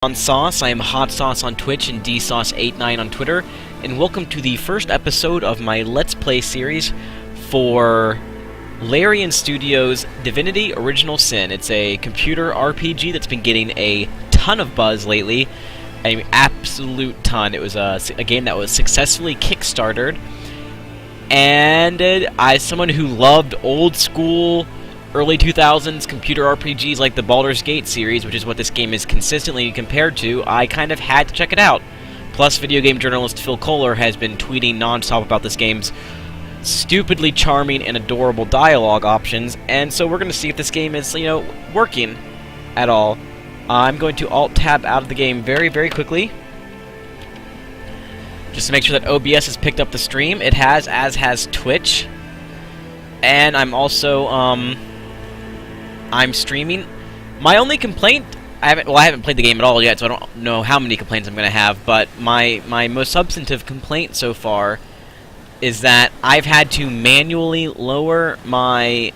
On Sauce. I am Hot Sauce on Twitch and DSauce89 on Twitter, and welcome to the first episode of my Let's Play series for Larian Studios' Divinity Original Sin. It's a computer RPG that's been getting a ton of buzz lately, an absolute ton. It was a game that was successfully kickstarted, and as someone who loved old school early 2000s computer RPGs like the Baldur's Gate series, which is what this game is consistently compared to, I kind of had to check it out. Plus, video game journalist Phil Kohler has been tweeting non-stop about this game's stupidly charming and adorable dialogue options, and so we're going to see if this game is, working at all. I'm going to Alt-Tab out of the game very, very quickly, just to make sure that OBS has picked up the stream. It has, as has Twitch. And I'm also, I'm streaming. My only complaint, I haven't played the game at all yet, so I don't know how many complaints I'm going to have, but my most substantive complaint so far is that I've had to manually lower my,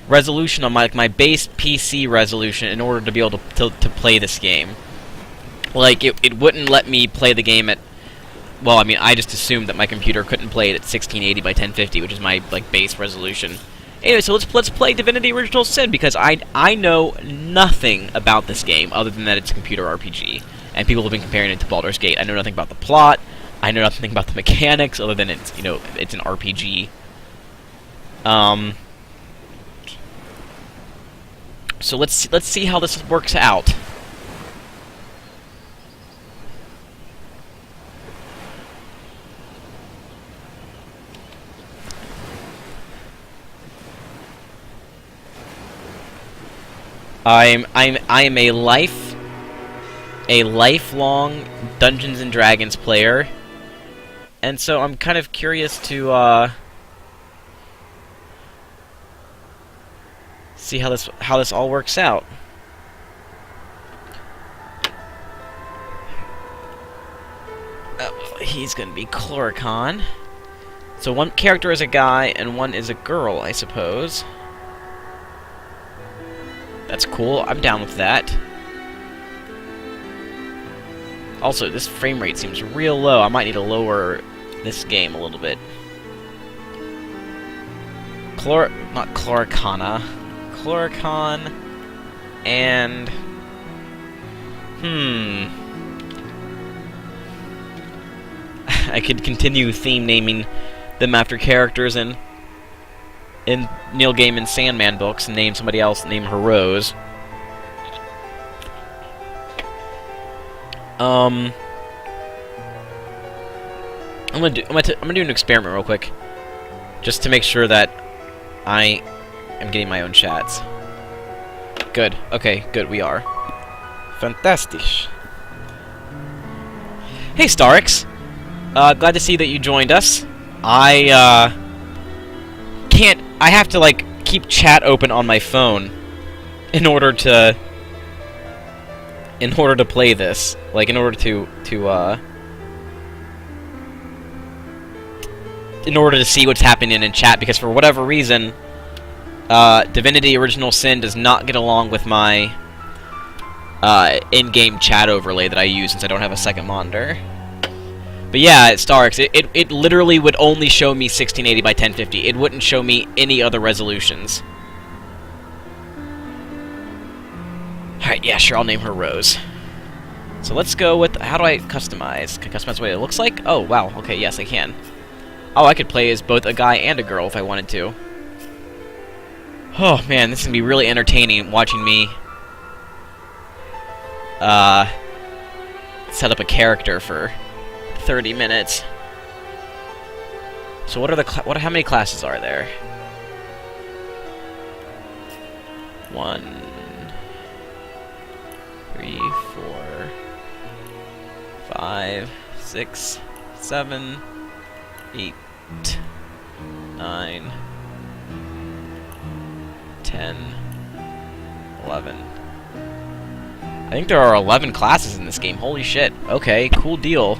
resolution on my base PC resolution in order to be able to play this game. Like, it wouldn't let me play the game at... Well, I mean, I just assumed that my computer couldn't play it at 1680 by 1050, which is my, base resolution. Anyway, so let's play Divinity Original Sin, because I know nothing about this game, other than that it's a computer RPG. And people have been comparing it to Baldur's Gate. I know nothing about the plot. I know nothing about the mechanics, other than it's, it's an RPG. So let's see how this works out. I am a lifelong Dungeons and Dragons player, and so I'm kind of curious to see how this all works out. Oh, he's gonna be Chloricon. So one character is a guy and one is a girl, I suppose. That's cool. I'm down with that. Also, this frame rate seems real low. I might need to lower this game a little bit. Not Chloricana. Chloricon and... I could continue theme naming them after characters in Neil Gaiman's Sandman books and name somebody else, name her Rose. I'm gonna do an experiment real quick, just to make sure that I am getting my own chats. Good. Okay. Good. We are. Fantastic. Hey, Starix. Glad to see that you joined us. I have to, keep chat open on my phone in order to play this. In order to see what's happening in chat, because for whatever reason, Divinity Original Sin does not get along with my in-game chat overlay that I use since I don't have a second monitor. But yeah, Starix, it literally would only show me 1680 by 1050. It wouldn't show me any other resolutions. Alright, yeah, sure, I'll name her Rose. So let's go with... How do I customize? Can I customize what it looks like? Oh, wow. Okay, yes, I can. Oh, I could play as both a guy and a girl if I wanted to. Oh, man, this is going to be really entertaining watching me set up a character for 30 minutes. So how many classes are there? 1, 3, 4, 5, 6, 7, 8, 9, 10, 11. I think there are 11 classes in this game. Holy shit. Okay, cool deal.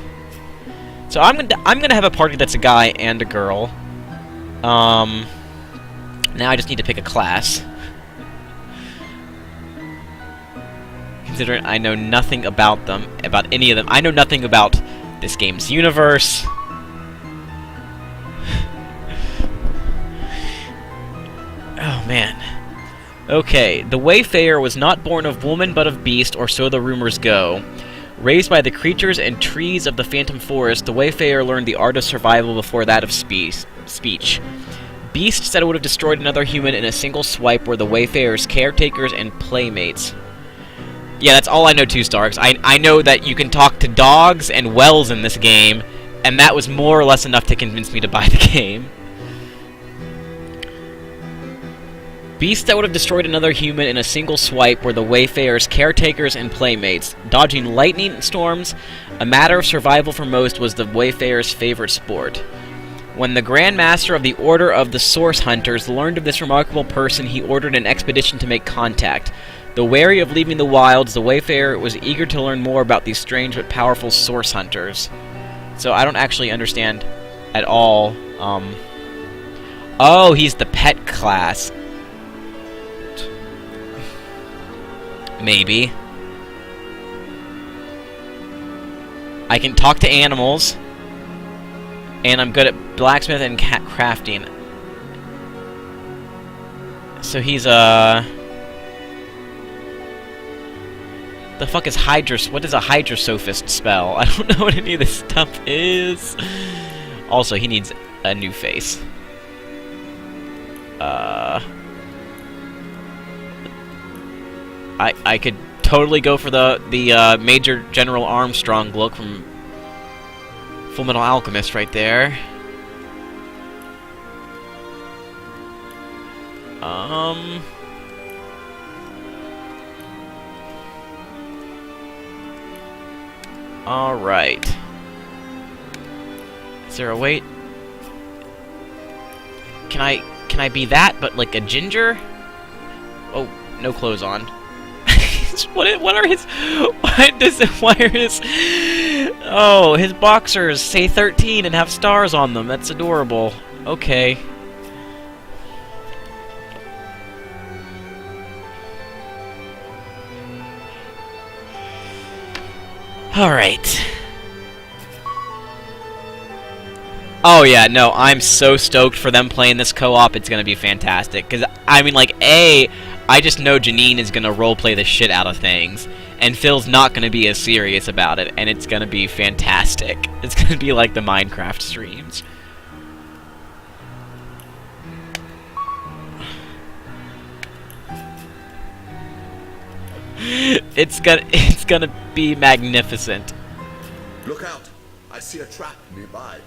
So I'm gonna have a party that's a guy and a girl. Now I just need to pick a class. Considering I know nothing about them, about any of them. I know nothing about this game's universe. Oh, man. Okay, the Wayfarer was not born of woman but of beast, or so the rumors go. Raised by the creatures and trees of the Phantom Forest, the Wayfarer learned the art of survival before that of speech. Beast said it would have destroyed another human in a single swipe were the Wayfarer's caretakers and playmates. Yeah, that's all I know, 2 stars. I know that you can talk to dogs and wells in this game, and that was more or less enough to convince me to buy the game. Beasts that would have destroyed another human in a single swipe were the Wayfarer's caretakers and playmates. Dodging lightning storms, a matter of survival for most, was the Wayfarer's favorite sport. When the Grand Master of the Order of the Source Hunters learned of this remarkable person, he ordered an expedition to make contact. Though wary of leaving the wilds, the Wayfarer was eager to learn more about these strange but powerful Source Hunters. So I don't actually understand at all. Oh, he's the pet class. Maybe. I can talk to animals. And I'm good at blacksmith and crafting. So he's the fuck is what is a hydrosophist spell? I don't know what any of this stuff is. Also, he needs a new face. I could totally go for the Major General Armstrong look from Fullmetal Alchemist right there. Alright. Is there a way? Can I be that, but like a ginger? Oh, no clothes on. What are his... Why are his... Oh, his boxers say 13 and have stars on them. That's adorable. Okay. Alright. Oh yeah, no, I'm so stoked for them playing this co-op. It's gonna be fantastic. Because, I mean, like, I just know Janine is gonna roleplay the shit out of things. And Phil's not gonna be as serious about it. And it's gonna be fantastic. It's gonna be like the Minecraft streams. It's gonna be magnificent. Look out! I see a trap nearby.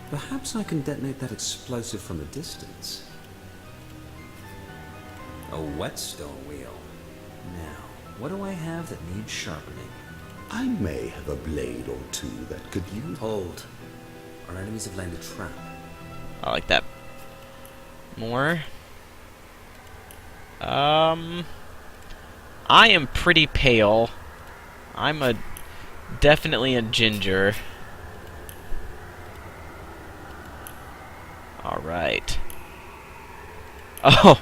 Perhaps I can detonate that explosive from a distance. A whetstone wheel. Now, what do I have that needs sharpening? I may have a blade or two that could use... Hold. Our enemies have landed a trap. I like that more. I am pretty pale. I'm definitely a ginger. Alright. Oh,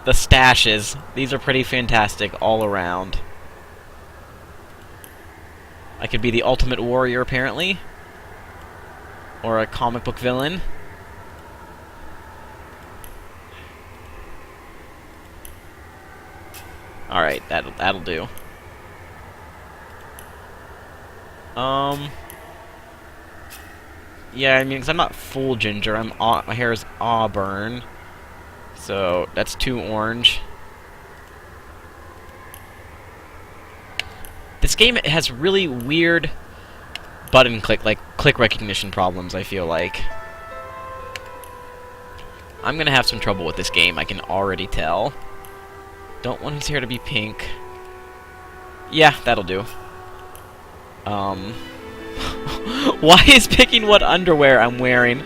the stashes. These are pretty fantastic all around. I could be the ultimate warrior, apparently. Or a comic book villain. Alright, that'll do. Yeah, I mean, 'cause I'm not full ginger. My hair is auburn. So, that's 2 orange. This game has really weird button click recognition problems, I feel like. I'm gonna have some trouble with this game, I can already tell. Don't want his hair to be pink. Yeah, that'll do. Why is picking what underwear I'm wearing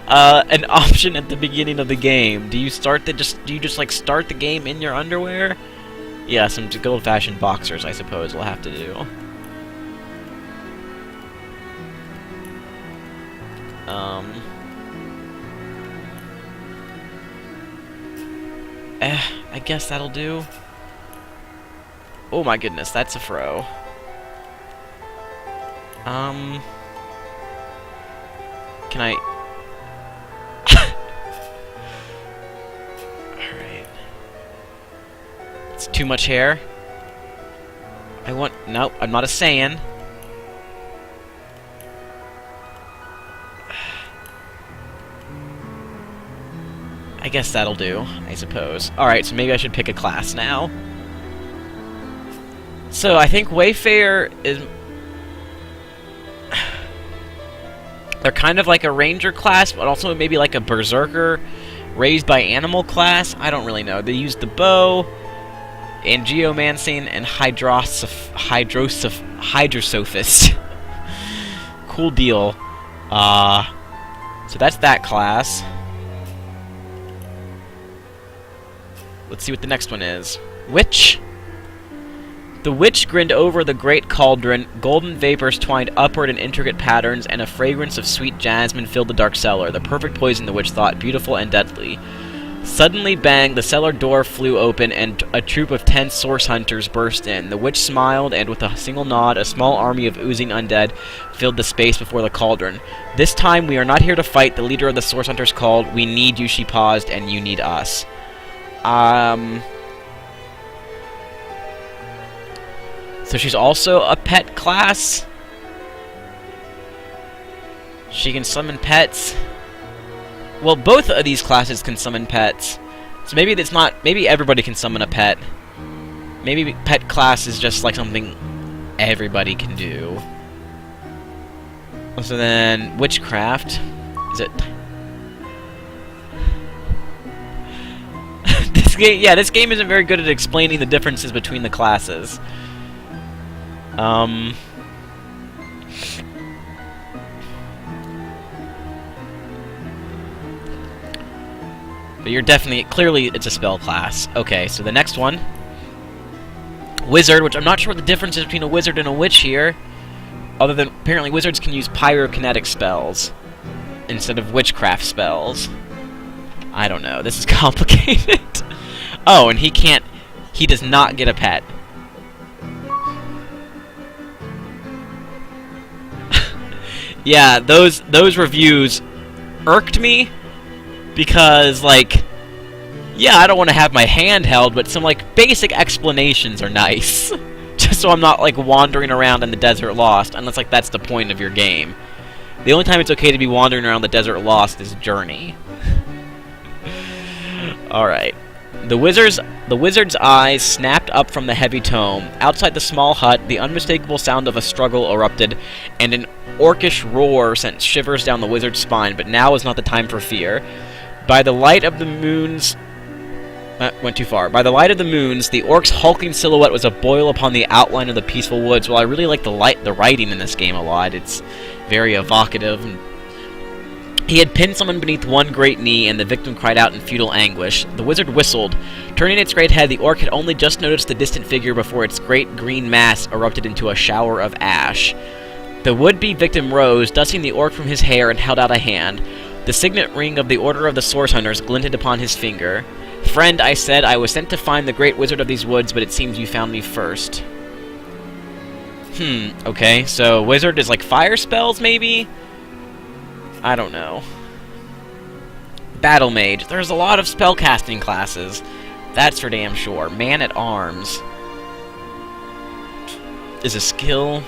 an option at the beginning of the game? Do you just like start the game in your underwear? Yeah, some good old-fashioned boxers, I suppose, we'll have to do. I guess that'll do. Oh my goodness, that's a fro. Can I... Alright. It's too much hair. Nope, I'm not a Saiyan. I guess that'll do, I suppose. Alright, so maybe I should pick a class now. So, I think Wayfarer is... They're kind of like a ranger class, but also maybe like a berserker raised by animal class. I don't really know. They use the bow, and geomancing, and hydrosophist. Cool deal. So that's that class. Let's see what the next one is. Witch. The witch grinned over the great cauldron, golden vapors twined upward in intricate patterns, and a fragrance of sweet jasmine filled the dark cellar, the perfect poison, the witch thought, beautiful and deadly. Suddenly, bang, the cellar door flew open, and a troop of 10 source hunters burst in. The witch smiled, and with a single nod, a small army of oozing undead filled the space before the cauldron. This time, we are not here to fight, the leader of the source hunters called. We need you, she paused, and you need us. So she's also a pet class. She can summon pets. Well, both of these classes can summon pets. So maybe it's not... Maybe everybody can summon a pet. Maybe pet class is just like something everybody can do. So then, witchcraft. Is it... this game isn't very good at explaining the differences between the classes. But you're clearly it's a spell class. Okay, so the next one. Wizard, which I'm not sure what the difference is between a wizard and a witch here. Other than, apparently wizards can use pyrokinetic spells instead of witchcraft spells. I don't know, this is complicated. Oh, and he does not get a pet. Yeah, those reviews irked me because, like, yeah, I don't want to have my hand held, but some, like, basic explanations are nice. Just so I'm not, like, wandering around in the desert lost, unless, like, that's the point of your game. The only time it's okay to be wandering around the desert lost is Journey. Alright. The wizard's eyes snapped up from the heavy tome. Outside the small hut, the unmistakable sound of a struggle erupted, and an orcish roar sent shivers down the wizard's spine, but now was not the time for fear. By the light of the moons... went too far. By the light of the moons, the orc's hulking silhouette was aboil upon the outline of the peaceful woods. Well, I really like the writing in this game a lot. It's very evocative. He had pinned someone beneath one great knee, and the victim cried out in futile anguish. The wizard whistled. Turning its great head, the orc had only just noticed the distant figure before its great green mass erupted into a shower of ash. The would-be victim rose, dusting the orc from his hair, and held out a hand. The signet ring of the Order of the Source Hunters glinted upon his finger. "Friend," I said, "I was sent to find the great wizard of these woods, but it seems you found me first." Okay, so wizard is like fire spells, maybe? I don't know. Battle Mage. There's a lot of spellcasting classes. That's for damn sure. Man-at-Arms is a skill.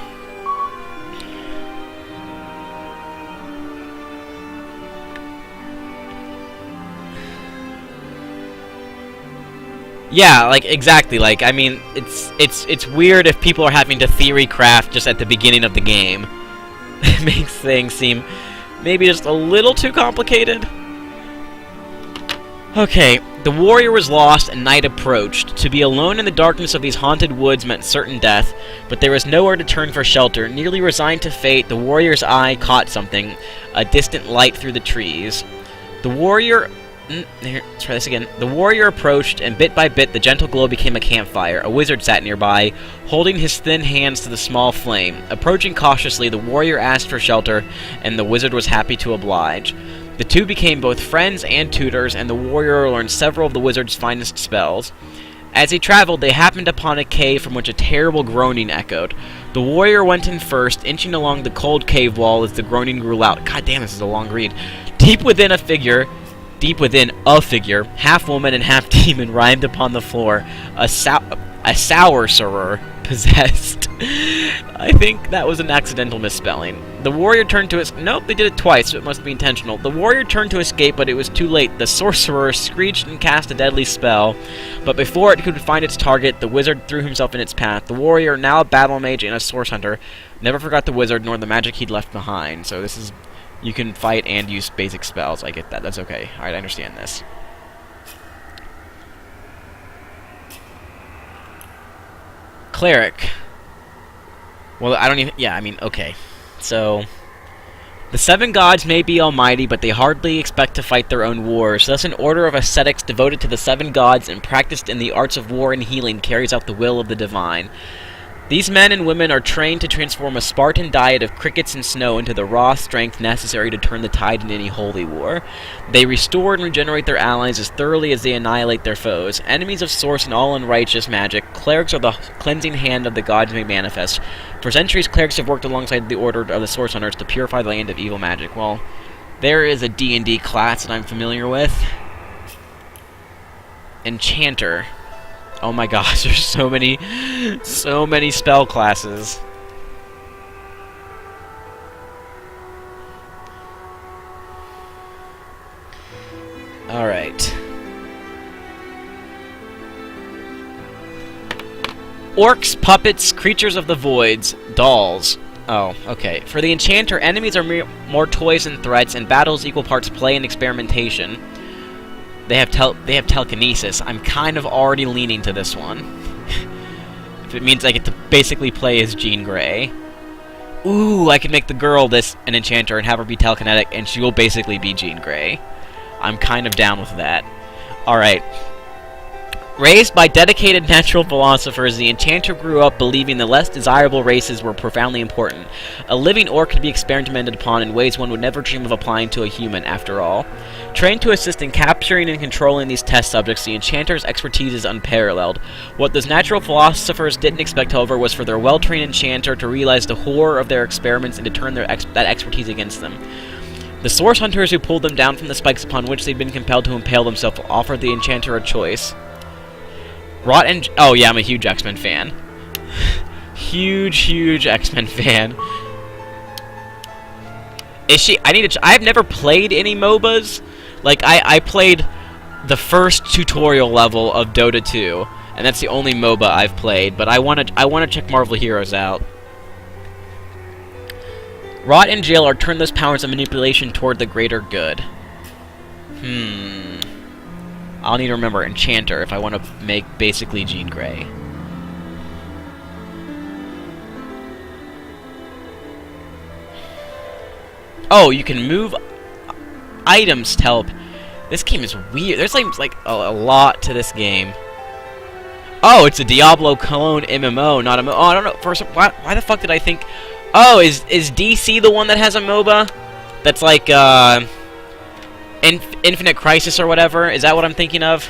Yeah, like, exactly, like, I mean, it's weird if people are having to theory craft just at the beginning of the game. It makes things seem maybe just a little too complicated. Okay, the warrior was lost and night approached. To be alone in the darkness of these haunted woods meant certain death, but there was nowhere to turn for shelter. Nearly resigned to fate, the warrior's eye caught something, a distant light through the trees. The warrior... let's try this again. The warrior approached, and bit by bit the gentle glow became a campfire. A wizard sat nearby, holding his thin hands to the small flame. Approaching cautiously, the warrior asked for shelter, and the wizard was happy to oblige. The two became both friends and tutors, and the warrior learned several of the wizard's finest spells. As he traveled, they happened upon a cave from which a terrible groaning echoed. The warrior went in first, inching along the cold cave wall as the groaning grew loud. God damn, this is a long read. Deep within a figure, half woman and half demon, rhymed upon the floor. A sorcerer possessed. I think that was an accidental misspelling. The warrior turned to nope, they did it twice, so it must be intentional. The warrior turned to escape, but it was too late. The sorcerer screeched and cast a deadly spell, but before it could find its target, the wizard threw himself in its path. The warrior, now a battle mage and a source hunter, never forgot the wizard nor the magic he'd left behind. So this is... you can fight and use basic spells. I get that. That's okay. Alright, I understand this. Cleric. Well, I don't even... yeah, I mean, okay. So... the 7 gods may be almighty, but they hardly expect to fight their own wars. Thus, an order of ascetics devoted to the 7 gods and practiced in the arts of war and healing carries out the will of the divine. These men and women are trained to transform a Spartan diet of crickets and snow into the raw strength necessary to turn the tide in any holy war. They restore and regenerate their allies as thoroughly as they annihilate their foes. Enemies of source and all unrighteous magic, clerics are the cleansing hand of the gods made manifest. For centuries, clerics have worked alongside the order of the source hunters to purify the land of evil magic. Well, there is a D&D class that I'm familiar with. Enchanter. Oh my gosh, there's so many spell classes. Alright. Orcs, puppets, creatures of the voids, dolls. Oh, okay. For the enchanter, enemies are more toys than threats, and battles equal parts play and experimentation. They have telekinesis. I'm kind of already leaning to this one. If it means I get to basically play as Jean Grey. Ooh, I can make the girl an enchanter and have her be telekinetic, and she will basically be Jean Grey. I'm kind of down with that. Alright. Raised by dedicated natural philosophers, the enchanter grew up believing the less desirable races were profoundly important. A living orc could be experimented upon in ways one would never dream of applying to a human, after all. Trained to assist in capturing and controlling these test subjects, the enchanter's expertise is unparalleled. What those natural philosophers didn't expect, however, was for their well-trained enchanter to realize the horror of their experiments and to turn that expertise against them. The source hunters who pulled them down from the spikes upon which they'd been compelled to impale themselves offered the enchanter a choice. Oh yeah, I'm a huge X-Men fan. huge X-Men fan. Is she? I've never played any MOBAs. Like, I played the first tutorial level of Dota 2, and that's the only MOBA I've played, but I wanna check Marvel Heroes out. Rot and jail are turn those powers of manipulation toward the greater good. I'll need to remember Enchanter if I want to make basically Jean Grey. Oh, you can move items to help. This game is weird. There's like a lot to this game. Oh, it's a Diablo clone MMO, not a MOBA. Oh, I don't know. First, why the fuck did I think? Oh, is DC the one that has a MOBA? That's like Infinite Crisis or whatever? Is that what I'm thinking of?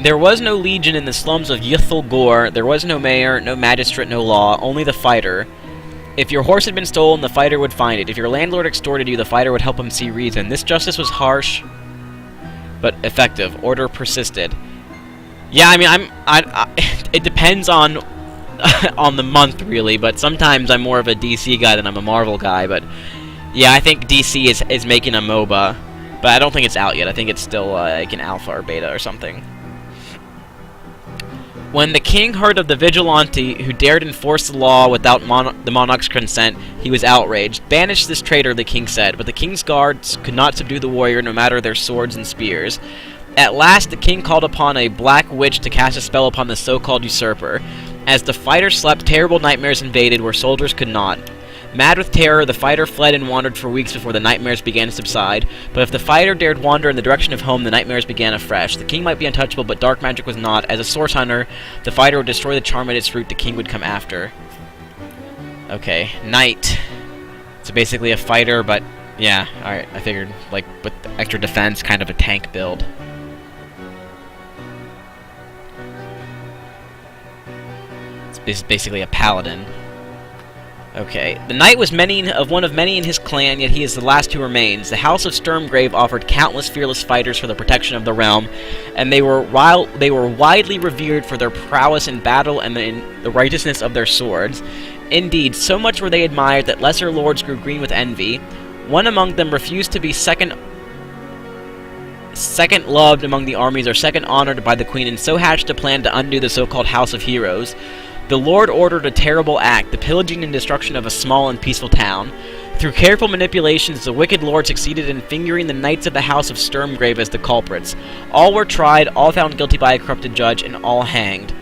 There was no legion in the slums of Ythel Gore. There was no mayor, no magistrate, no law, only the fighter. If your horse had been stolen, the fighter would find it. If your landlord extorted you, the fighter would help him see reason. This justice was harsh, but effective. Order persisted. Yeah, I mean, it depends on on the month, really, but sometimes I'm more of a DC guy than I'm a Marvel guy, but yeah, I think DC is making a MOBA, but I don't think it's out yet. I think it's still like an alpha or beta or something. When the king heard of the vigilante who dared enforce the law without the monarch's consent, he was outraged. Banish this traitor, the king said, but the king's guards could not subdue the warrior no matter their swords and spears. At last, the king called upon a black witch to cast a spell upon the so-called usurper. As the fighter slept, terrible nightmares invaded where soldiers could not. Mad with terror, the fighter fled and wandered for weeks before the nightmares began to subside. But if the fighter dared wander in the direction of home, the nightmares began afresh. The king might be untouchable, but dark magic was not. As a source hunter, the fighter would destroy the charm at its root. The king would come after. Okay, knight. So basically a fighter, but yeah, alright, I figured, like, with extra defense, kind of a tank build. It's basically a paladin. Okay. The knight was one of many in his clan, yet he is the last who remains. The House of Sturmgrave offered countless fearless fighters for the protection of the realm, and they were widely revered for their prowess in battle and in the righteousness of their swords. Indeed, so much were they admired that lesser lords grew green with envy. One among them refused to be second loved among the armies or second honored by the queen, and so hatched a plan to undo the so-called House of Heroes. The Lord ordered a terrible act, the pillaging and destruction of a small and peaceful town. Through careful manipulations, the wicked Lord succeeded in fingering the knights of the House of Sturmgrave as the culprits. All were tried, all found guilty by a corrupted judge, and all hanged.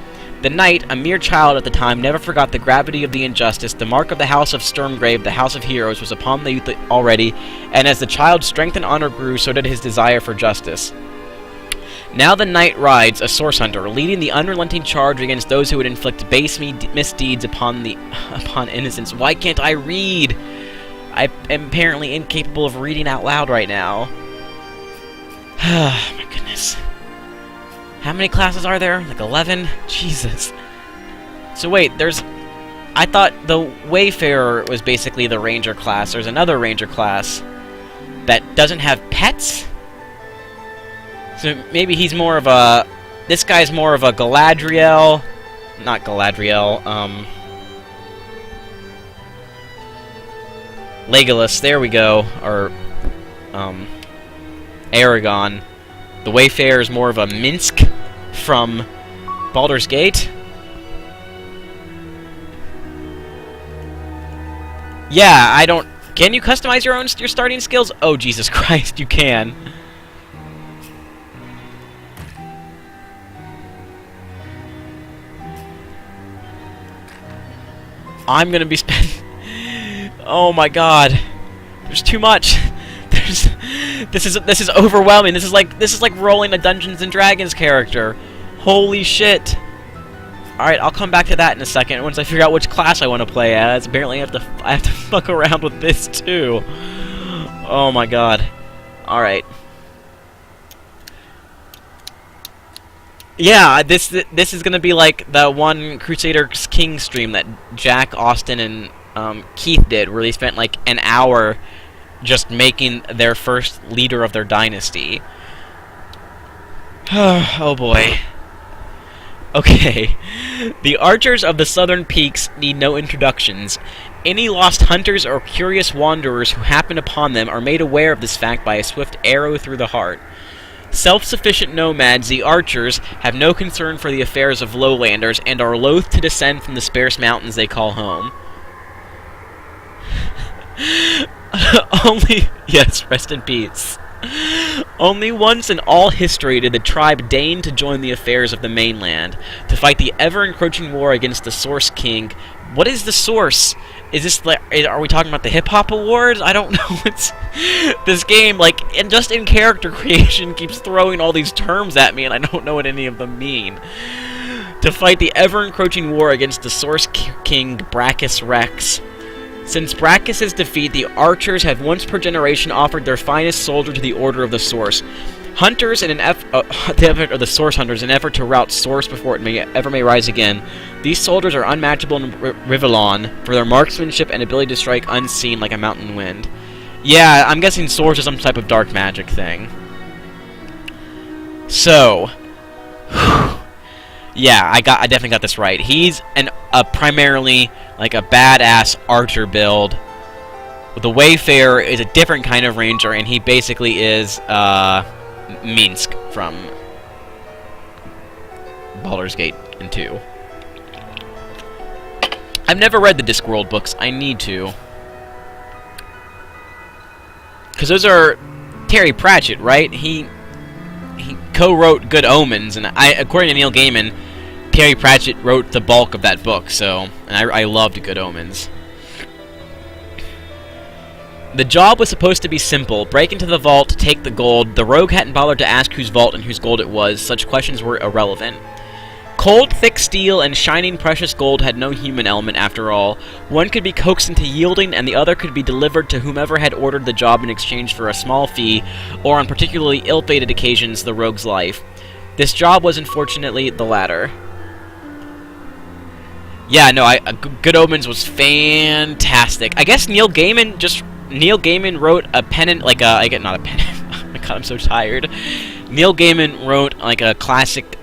The knight, a mere child at the time, never forgot the gravity of the injustice. The mark of the House of Sturmgrave, the House of Heroes, was upon the youth already, and as the child's strength and honor grew, so did his desire for justice. Now the knight rides, a source hunter, leading the unrelenting charge against those who would inflict base misdeeds upon innocents. Why can't I read? I am apparently incapable of reading out loud right now. My goodness. How many classes are there? Like 11? Jesus. So wait, I thought the Wayfarer was basically the ranger class. There's another ranger class that doesn't have pets? So maybe he's more of a... This guy's more of a Galadriel... Not Galadriel, Legolas, there we go. Or, Aragorn. The Wayfarer is more of a Minsk from Baldur's Gate. Yeah, I don't... Can you customize your starting skills? Oh, Jesus Christ, you can. I'm gonna be spending... Oh my god. There's too much. This is overwhelming. This is like rolling a Dungeons and Dragons character. Holy shit. Alright, I'll come back to that in a second once I figure out which class I want to play as. Apparently I have to fuck around with this too. Oh my god. Alright. Yeah, this is gonna be like the one Crusader King stream that Jack, Austin, and Keith did, where they spent like an hour just making their first leader of their dynasty. Oh boy. Okay. The archers of the southern peaks need no introductions. Any lost hunters or curious wanderers who happen upon them are made aware of this fact by a swift arrow through the heart. Self-sufficient nomads, the archers, have no concern for the affairs of lowlanders and are loath to descend from the sparse mountains they call home. Yes, rest in peace. Only once in all history did the tribe deign to join the affairs of the mainland, to fight the ever-encroaching war against the Source King. What is the Source? Is this like, are we talking about the hip-hop awards? I don't know. It's this game, like, and just in character creation keeps throwing all these terms at me, and I don't know what any of them mean. To fight the ever-encroaching war against the Source King, Brachus Rex. Since Brachus' defeat, the archers have once per generation offered their finest soldier to the Order of the Source. Hunters in an the Source Hunters in an effort to rout Source before it ever may rise again. These soldiers are unmatchable in Rivellon for their marksmanship and ability to strike unseen like a mountain wind. Yeah, I'm guessing Source is some type of dark magic thing. So, yeah, I definitely got this right. He's primarily like a badass archer build. The Wayfarer is a different kind of ranger, and he basically is Minsk from Baldur's Gate and 2. I've never read the Discworld books. I need to. Because those are Terry Pratchett, right? He co-wrote Good Omens, and according to Neil Gaiman, Terry Pratchett wrote the bulk of that book, so... And I loved Good Omens. The job was supposed to be simple. Break into the vault, take the gold. The rogue hadn't bothered to ask whose vault and whose gold it was. Such questions were irrelevant. Cold, thick steel and shining precious gold had no human element after all. One could be coaxed into yielding, and the other could be delivered to whomever had ordered the job in exchange for a small fee, or on particularly ill-fated occasions, the rogue's life. This job was unfortunately the latter. Yeah, no, Good Omens was fantastic. I guess Neil Gaiman wrote a pennant, not a pennant. Oh my god, I'm so tired. Neil Gaiman wrote like a classic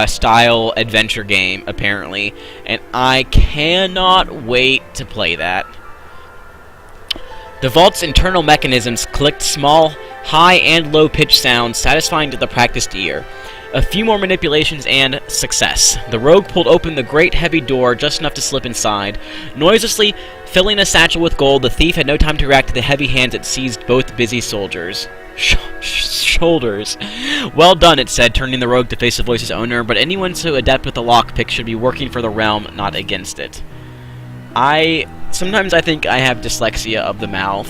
style adventure game, apparently, and I cannot wait to play that. The vault's internal mechanisms clicked small, high and low pitch sounds, satisfying to the practiced ear. A few more manipulations and success. The rogue pulled open the great heavy door just enough to slip inside. Noiselessly filling a satchel with gold, the thief had no time to react to the heavy hands that seized both busy soldiers. Shoulders. Well done, it said, turning the rogue to face the voice's owner, but anyone so adept with a lockpick should be working for the realm, not against it. Sometimes I think I have dyslexia of the mouth.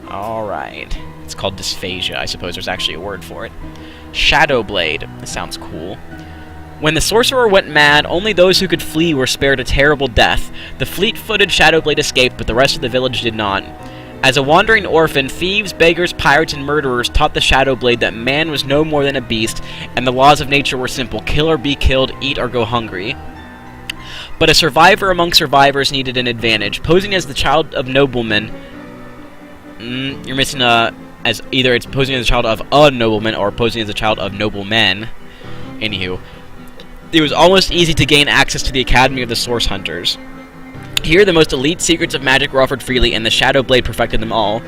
Alright. It's called dysphagia. I suppose there's actually a word for it. Shadowblade. This sounds cool. When the sorcerer went mad, only those who could flee were spared a terrible death. The fleet-footed Shadowblade escaped, but the rest of the village did not. As a wandering orphan, thieves, beggars, pirates, and murderers taught the Shadowblade that man was no more than a beast, and the laws of nature were simple: kill or be killed, eat or go hungry. But a survivor among survivors needed an advantage. Posing as the child of noblemen... you're missing as either it's posing as a child of a nobleman or posing as a child of noblemen. Anywho, it was almost easy to gain access to the Academy of the Source Hunters. Here, the most elite secrets of magic were offered freely, and the Shadowblade perfected them all.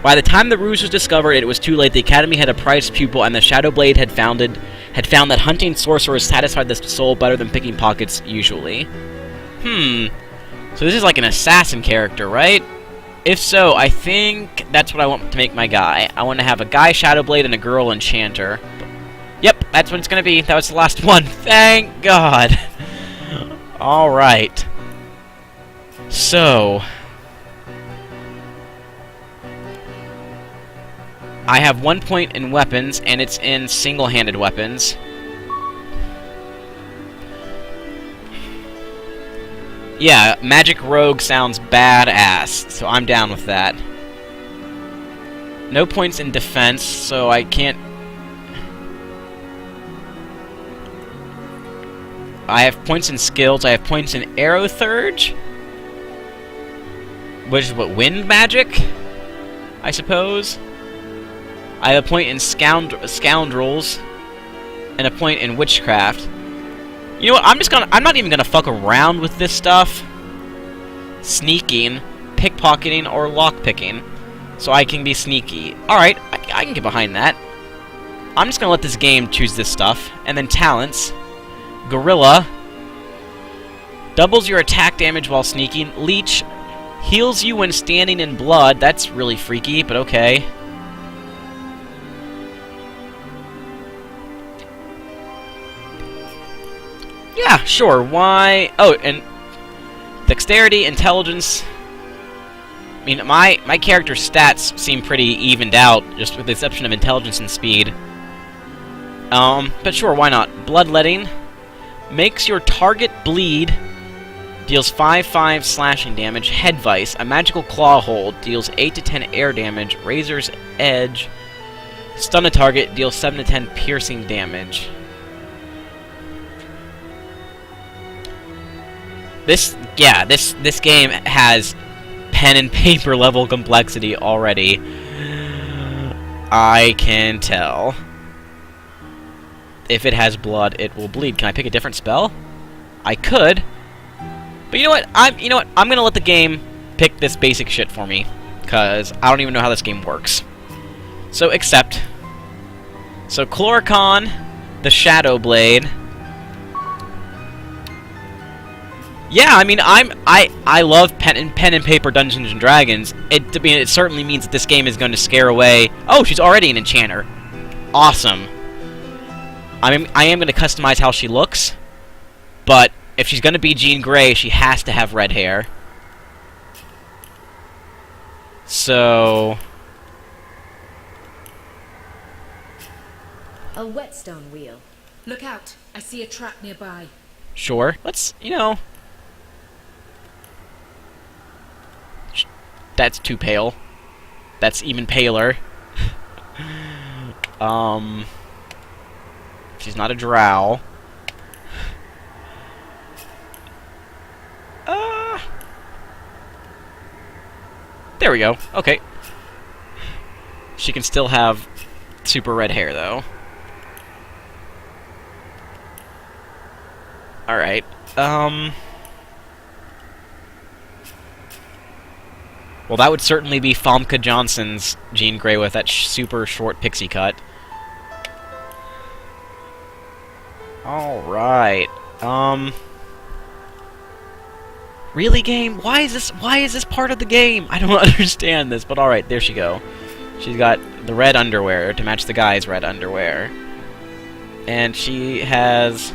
By the time the ruse was discovered, it was too late. The Academy had a prized pupil, and the Shadowblade had found that hunting sorcerers satisfied the soul better than picking pockets usually. So this is like an assassin character, right? If so, I think that's what I want to make my guy. I want to have a guy Shadowblade and a girl Enchanter. Yep, that's what it's going to be. That was the last one. Thank God. Alright. So... I have 1 point in weapons, and it's in single-handed weapons. Yeah, Magic Rogue sounds badass, so I'm down with that. No points in defense, so I can't... I have points in skills, I have points in Arrow Thurge, which is what, wind magic? I suppose? I have a point in Scoundrels, and a point in Witchcraft. You know what, I'm not even gonna fuck around with this stuff. Sneaking, pickpocketing, or lockpicking. So I can be sneaky. Alright, I can get behind that. I'm just gonna let this game choose this stuff. And then talents. Gorilla. Doubles your attack damage while sneaking. Leech. Heals you when standing in blood. That's really freaky, but okay. Yeah, sure, why... Oh, and... Dexterity, Intelligence... I mean, my character's stats seem pretty evened out, just with the exception of Intelligence and Speed. But sure, why not? Bloodletting. Makes your target bleed. Deals 5/5 slashing damage. Head Vice. A magical claw hold. Deals 8 to 10 air damage. Razor's Edge. Stun a target. Deals 7 to 10 piercing damage. This game has pen and paper level complexity already. I can tell. If it has blood, it will bleed. Can I pick a different spell? I could. But you know what? I'm gonna let the game pick this basic shit for me, cause I don't even know how this game works. So accept. So Chloricon, the Shadowblade. Yeah, I mean, I love pen and paper Dungeons and Dragons. It certainly means that this game is going to scare away... Oh, she's already an enchanter. Awesome. I am going to customize how she looks, but if she's going to be Jean Grey, she has to have red hair. So... A whetstone wheel. Look out! I see a trap nearby. Sure. Let's, you know... That's too pale. That's even paler. She's not a drow. There we go. Okay. She can still have super red hair, though. Alright. Well, that would certainly be Famke Janssen's Jean Grey with that super short pixie cut. Alright. Really, game? Why is this part of the game? I don't understand this, but alright, there she go. She's got the red underwear to match the guy's red underwear. And she has...